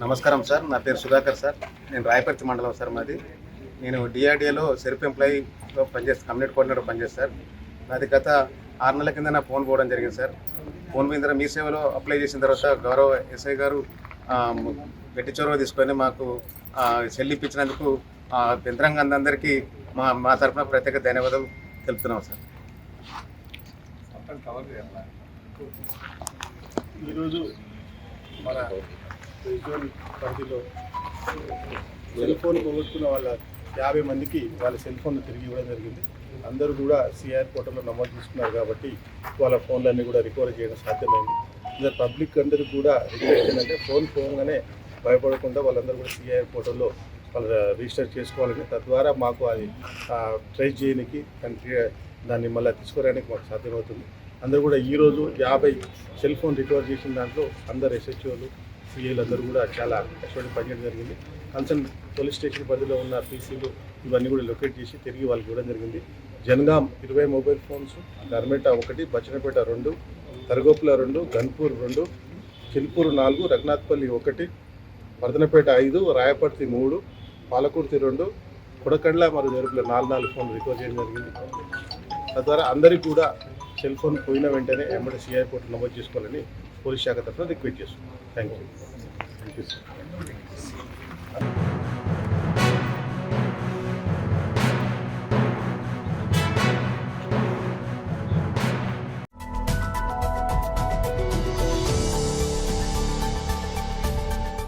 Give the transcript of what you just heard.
నమస్కారం సార్. నా పేరు సుధాకర్ సార్. నేను రాయపర్తి మండలం సార్ మాది. నేను డిఆర్డీఏలో సెల్ఫ్ ఎంప్లాయీలో కమ్యూనిటీ కోఆర్డినేటర్ పనిచేస్తాను సార్. నాది గత 6 నెలల కింద నా ఫోన్ పోవడం జరిగింది సార్. ఫోన్ మీద మీ సేవలో అప్లై చేసిన తర్వాత గౌరవ ఎస్ఐ గారు గట్టి చొరవ తీసుకొని మాకు సెల్ ఇప్పించినందుకు యంత్రాంగాందరికీ మా తరఫున ప్రత్యేక ధన్యవాదాలు తెలుపుతున్నాం సార్. ఈరోజు మన రిజోన్ పరిధిలో సెల్ ఫోన్ పోగొట్టుకున్న వాళ్ళ 50 మందికి వాళ్ళ సెల్ ఫోన్లు తిరిగి ఇవ్వడం జరిగింది. అందరూ కూడా సిఆర్ పోర్టల్లో నమోదు చేసుకున్నారు కాబట్టి వాళ్ళ ఫోన్లన్నీ కూడా రికవర్ చేయడం సాధ్యమైంది. ఇద్దరు పబ్లిక్ అందరికీ కూడా రిక్వెస్ట్ ఏంటంటే ఫోన్ పోగానే భయపడకుండా వాళ్ళందరూ కూడా సిఆర్ పోర్టల్లో వాళ్ళు రిజిస్టర్ చేసుకోవాలని, తద్వారా మాకు అది ట్రేస్ చేయడానికి దాన్ని మళ్ళీ తీసుకురావడానికి మాకు సాధ్యమవుతుంది. అందరూ కూడా ఈరోజు 50 సెల్ ఫోన్ రికవర్ చేసిన దాంట్లో అందరు ఎస్హెచ్ఓలు సిఐలు అందరూ కూడా చాలా కష్టపడి పనిచేయడం జరిగింది. కన్సర్న్ పోలీస్ స్టేషన్ పరిధిలో ఉన్న పీసీలు ఇవన్నీ కూడా లొకేట్ చేసి తిరిగి వాళ్ళకి ఇవ్వడం జరిగింది. జనగాం 20 మొబైల్ ఫోన్స్, ధర్మేట 1, బచ్చనపేట 2, తరగోపుల 2, గన్పూర్ 2, చిల్పూర్ 4, రఘునాథ్పల్లి 1, వర్ధనపేట 5, రాయపర్తి 3, పాలకుర్తి 2, కొడకండ్ల మరియు జరుపుల 4 ఫోన్లు రికవర్ చేయడం జరిగింది. తద్వారా అందరికీ కూడా సెల్ ఫోన్ పోయిన వెంటనే ఎంబడి సిఐ పోర్టల్ నమోదు చేసుకోవాలని పోలీస్ శాఖ తరఫున రిక్వెస్ట్ చేస్తున్నాం. Thank you sir.